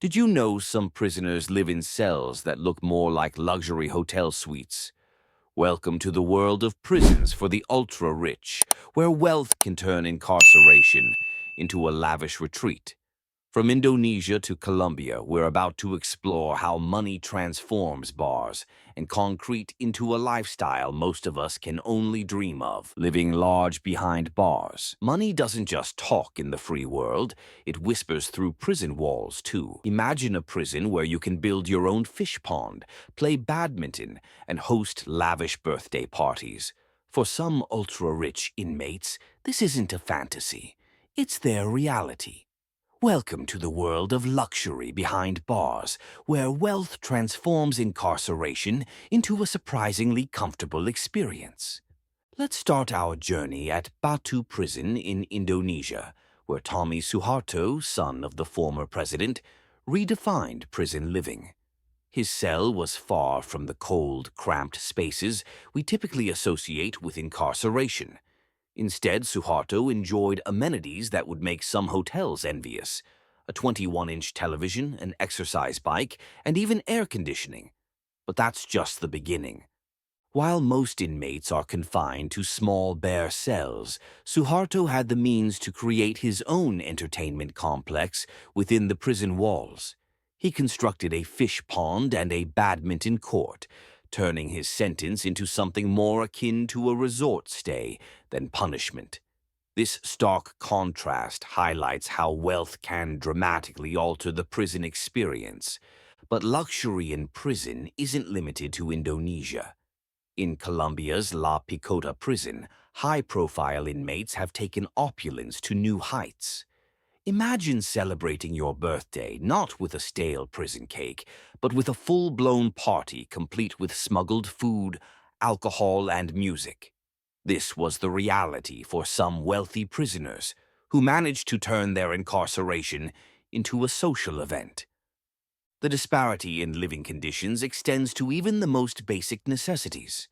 Did you know some prisoners live in cells that look more like luxury hotel suites? Welcome to the world of prisons for the ultra-rich, where wealth can turn incarceration into a lavish retreat. From Indonesia to Colombia, we're about to explore how money transforms bars and concrete into a lifestyle most of us can only dream of, living large behind bars. Money doesn't just talk in the free world, it whispers through prison walls too. Imagine a prison where you can build your own fish pond, play badminton, and host lavish birthday parties. For some ultra-rich inmates, this isn't a fantasy, it's their reality. Welcome to the world of luxury behind bars, where wealth transforms incarceration into a surprisingly comfortable experience. Let's start our journey at Batu Prison in Indonesia, where Tommy Suharto, son of the former president, redefined prison living. His cell was far from the cold, cramped spaces we typically associate with incarceration. Instead, Suharto enjoyed amenities that would make some hotels envious: a 21-inch television, an exercise bike, and even air conditioning. But that's just the beginning. While most inmates are confined to small, bare cells, Suharto had the means to create his own entertainment complex within the prison walls. He constructed a fish pond and a badminton court, turning his sentence into something more akin to a resort stay than punishment. This stark contrast highlights how wealth can dramatically alter the prison experience. But luxury in prison isn't limited to Indonesia. In Colombia's La Picota prison, high-profile inmates have taken opulence to new heights. Imagine celebrating your birthday not with a stale prison cake, but with a full-blown party complete with smuggled food, alcohol, and music. This was the reality for some wealthy prisoners who managed to turn their incarceration into a social event. The disparity in living conditions extends to even the most basic necessities.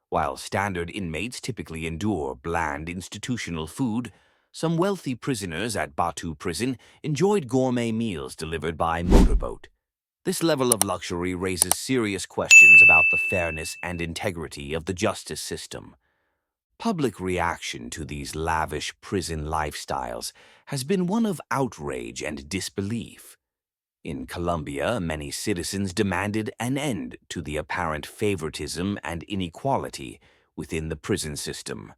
While standard inmates typically endure bland institutional food, some wealthy prisoners at Batu Prison enjoyed gourmet meals delivered by motorboat. This level of luxury raises serious questions about the fairness and integrity of the justice system. Public reaction to these lavish prison lifestyles has been one of outrage and disbelief. In Colombia, many citizens demanded an end to the apparent favoritism and inequality within the prison system.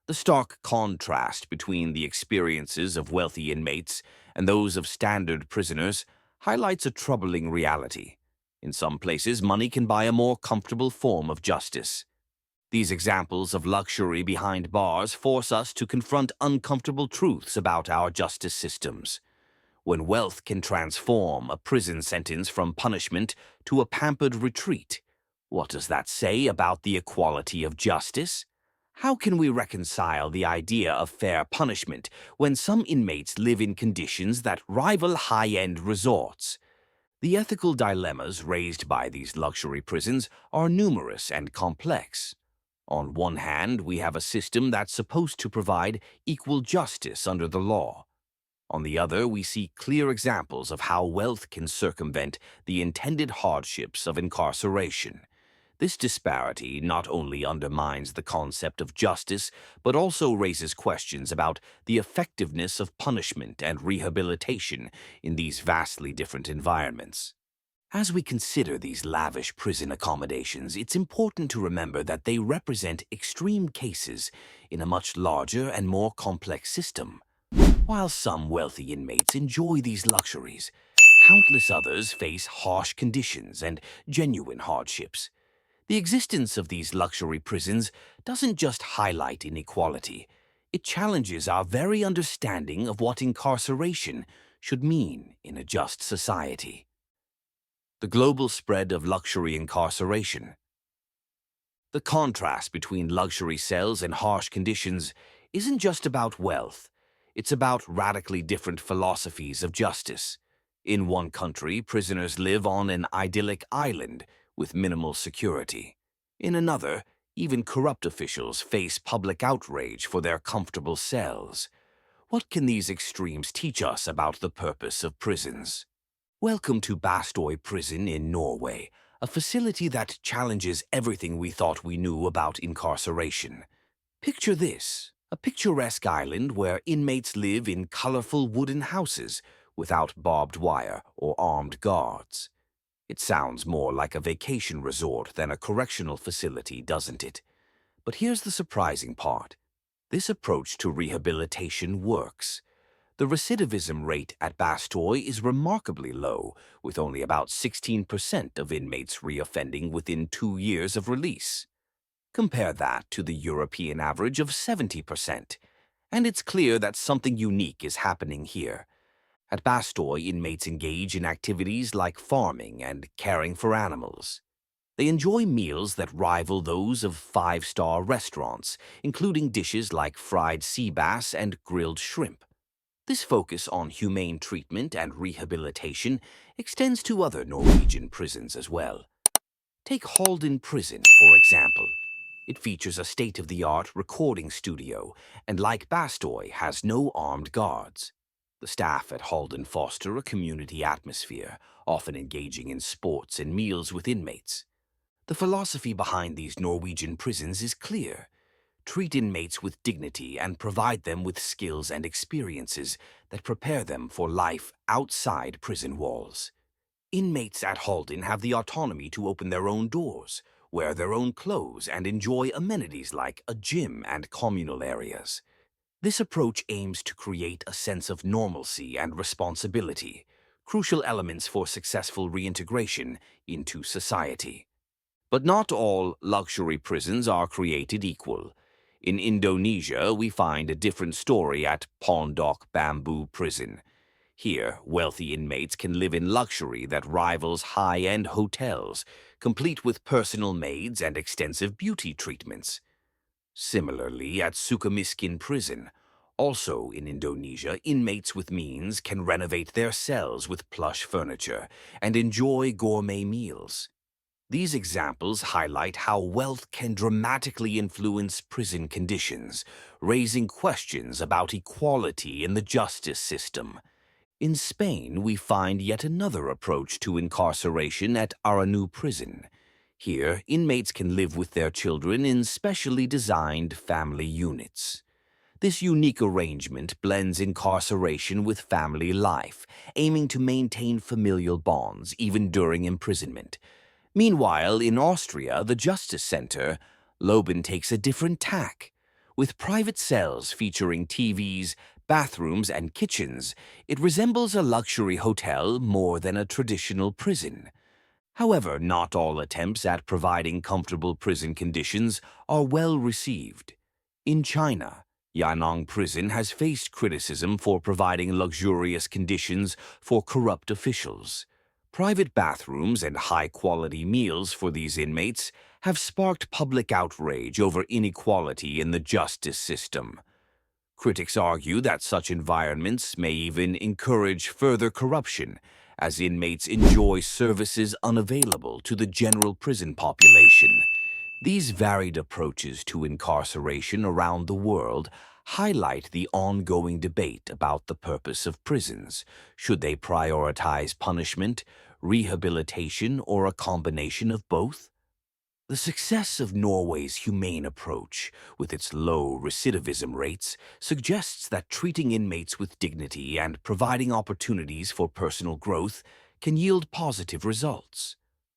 The stark contrast between the experiences of wealthy inmates and those of standard prisoners highlights a troubling reality. In some places, money can buy a more comfortable form of justice. These examples of luxury behind bars force us to confront uncomfortable truths about our justice systems. When wealth can transform a prison sentence from punishment to a pampered retreat, what does that say about the equality of justice? How can we reconcile the idea of fair punishment when some inmates live in conditions that rival high-end resorts? The ethical dilemmas raised by these luxury prisons are numerous and complex. On one hand, we have a system that's supposed to provide equal justice under the law. On the other, we see clear examples of how wealth can circumvent the intended hardships of incarceration. This disparity not only undermines the concept of justice, but also raises questions about the effectiveness of punishment and rehabilitation in these vastly different environments. As we consider these lavish prison accommodations, it's important to remember that they represent extreme cases in a much larger and more complex system. While some wealthy inmates enjoy these luxuries, countless others face harsh conditions and genuine hardships. The existence of these luxury prisons doesn't just highlight inequality, it challenges our very understanding of what incarceration should mean in a just society. The global spread of luxury incarceration. The contrast between luxury cells and harsh conditions isn't just about wealth. It's about radically different philosophies of justice. In one country, prisoners live on an idyllic island with minimal security. In another, even corrupt officials face public outrage for their comfortable cells. What can these extremes teach us about the purpose of prisons? Welcome to Bastøy Prison in Norway, a facility that challenges everything we thought we knew about incarceration. Picture this, a picturesque island where inmates live in colorful wooden houses without barbed wire or armed guards. It sounds more like a vacation resort than a correctional facility, doesn't it? But here's the surprising part. This approach to rehabilitation works. The recidivism rate at Bastøy is remarkably low, with only about 16% of inmates reoffending within 2 years of release. Compare that to the European average of 70%, and it's clear that something unique is happening here. At Bastøy, inmates engage in activities like farming and caring for animals. They enjoy meals that rival those of five-star restaurants, including dishes like fried sea bass and grilled shrimp. This focus on humane treatment and rehabilitation extends to other Norwegian prisons as well. Take Halden Prison, for example. It features a state-of-the-art recording studio and, like Bastøy, has no armed guards. The staff at Halden foster a community atmosphere, often engaging in sports and meals with inmates. The philosophy behind these Norwegian prisons is clear. Treat inmates with dignity and provide them with skills and experiences that prepare them for life outside prison walls. Inmates at Halden have the autonomy to open their own doors, wear their own clothes, and enjoy amenities like a gym and communal areas. This approach aims to create a sense of normalcy and responsibility, crucial elements for successful reintegration into society. But not all luxury prisons are created equal. In Indonesia, we find a different story at Pondok Bambu Prison. Here, wealthy inmates can live in luxury that rivals high-end hotels, complete with personal maids and extensive beauty treatments. Similarly, at Sukamiskin Prison, also in Indonesia, inmates with means can renovate their cells with plush furniture and enjoy gourmet meals. These examples highlight how wealth can dramatically influence prison conditions, raising questions about equality in the justice system. In Spain, we find yet another approach to incarceration at Aranu Prison. Here, inmates can live with their children in specially designed family units. This unique arrangement blends incarceration with family life, aiming to maintain familial bonds even during imprisonment. Meanwhile, in Austria, the Justice Center, Loben takes a different tack. With private cells featuring TVs, bathrooms, and kitchens, it resembles a luxury hotel more than a traditional prison. However, not all attempts at providing comfortable prison conditions are well received. In China, Yan'an Prison has faced criticism for providing luxurious conditions for corrupt officials. Private bathrooms and high-quality meals for these inmates have sparked public outrage over inequality in the justice system. Critics argue that such environments may even encourage further corruption, as inmates enjoy services unavailable to the general prison population. These varied approaches to incarceration around the world highlight the ongoing debate about the purpose of prisons. Should they prioritize punishment, rehabilitation, or a combination of both? The success of Norway's humane approach, with its low recidivism rates, suggests that treating inmates with dignity and providing opportunities for personal growth can yield positive results.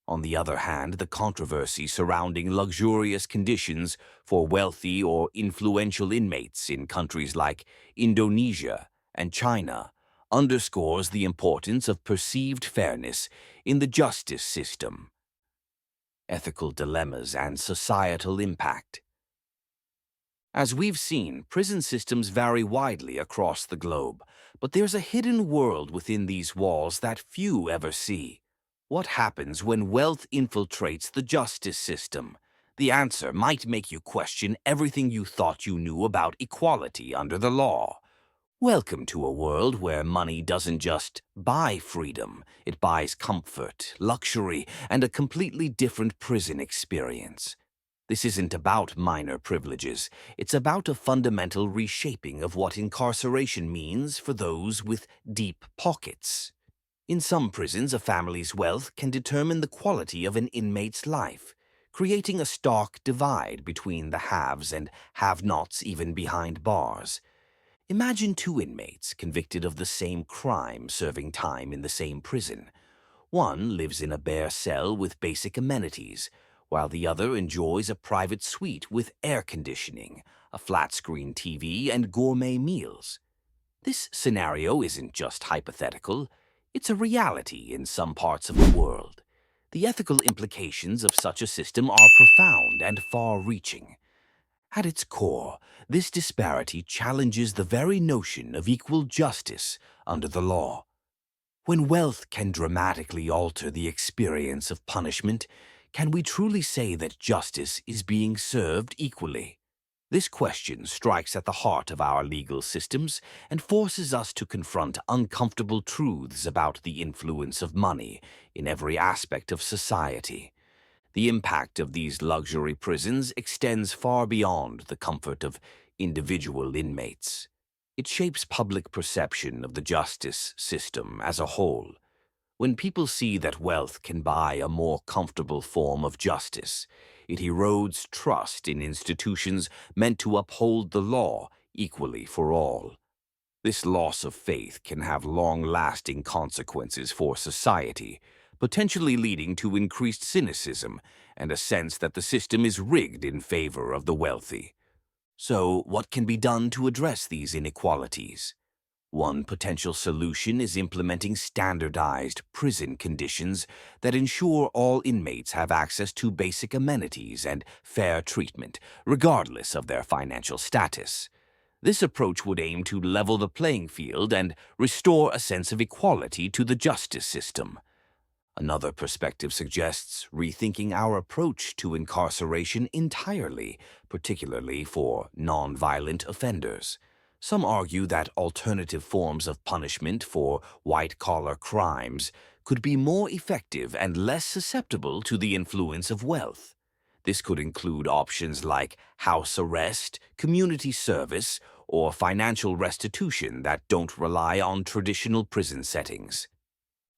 On the other hand, the controversy surrounding luxurious conditions for wealthy or influential inmates in countries like Indonesia and China underscores the importance of perceived fairness in the justice system. Ethical dilemmas and societal impact. As we've seen, prison systems vary widely across the globe, but there's a hidden world within these walls that few ever see. What happens when wealth infiltrates the justice system? The answer might make you question everything you thought you knew about equality under the law. Welcome to a world where money doesn't just buy freedom, it buys comfort, luxury, and a completely different prison experience. This isn't about minor privileges, it's about a fundamental reshaping of what incarceration means for those with deep pockets. In some prisons, a family's wealth can determine the quality of an inmate's life, creating a stark divide between the haves and have-nots even behind bars. Imagine two inmates convicted of the same crime serving time in the same prison. One lives in a bare cell with basic amenities, while the other enjoys a private suite with air conditioning, a flat-screen TV, and gourmet meals. This scenario isn't just hypothetical, it's a reality in some parts of the world. The ethical implications of such a system are profound and far-reaching. At its core, this disparity challenges the very notion of equal justice under the law. When wealth can dramatically alter the experience of punishment, can we truly say that justice is being served equally? This question strikes at the heart of our legal systems and forces us to confront uncomfortable truths about the influence of money in every aspect of society. The impact of these luxury prisons extends far beyond the comfort of individual inmates. It shapes public perception of the justice system as a whole. When people see that wealth can buy a more comfortable form of justice, it erodes trust in institutions meant to uphold the law equally for all. This loss of faith can have long-lasting consequences for society, potentially leading to increased cynicism and a sense that the system is rigged in favor of the wealthy. So, what can be done to address these inequalities? One potential solution is implementing standardized prison conditions that ensure all inmates have access to basic amenities and fair treatment, regardless of their financial status. This approach would aim to level the playing field and restore a sense of equality to the justice system. Another perspective suggests rethinking our approach to incarceration entirely, particularly for nonviolent offenders. Some argue that alternative forms of punishment for white-collar crimes could be more effective and less susceptible to the influence of wealth. This could include options like house arrest, community service, or financial restitution that don't rely on traditional prison settings.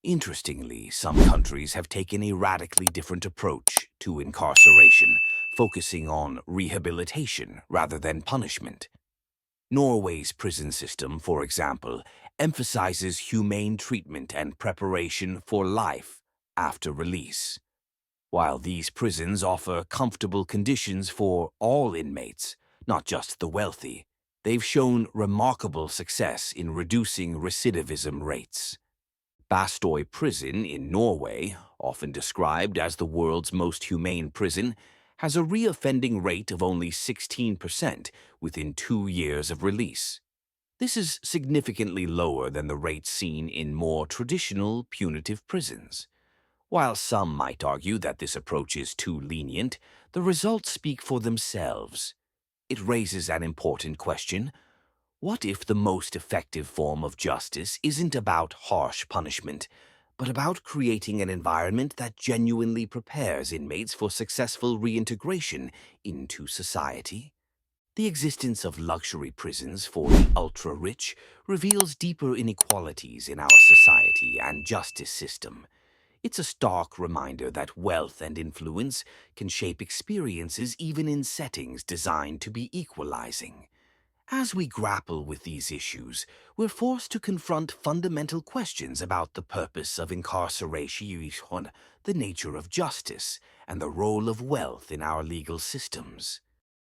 Interestingly, some countries have taken a radically different approach to incarceration, focusing on rehabilitation rather than punishment. Norway's prison system, for example, emphasizes humane treatment and preparation for life after release. While these prisons offer comfortable conditions for all inmates, not just the wealthy, they've shown remarkable success in reducing recidivism rates. Bastøy Prison in Norway, often described as the world's most humane prison, has a reoffending rate of only 16% within 2 years of release. This is significantly lower than the rates seen in more traditional punitive prisons. While some might argue that this approach is too lenient, the results speak for themselves. It raises an important question. What if the most effective form of justice isn't about harsh punishment, but about creating an environment that genuinely prepares inmates for successful reintegration into society? The existence of luxury prisons for the ultra-rich reveals deeper inequalities in our society and justice system. It's a stark reminder that wealth and influence can shape experiences even in settings designed to be equalizing. As we grapple with these issues, we're forced to confront fundamental questions about the purpose of incarceration, the nature of justice, and the role of wealth in our legal systems.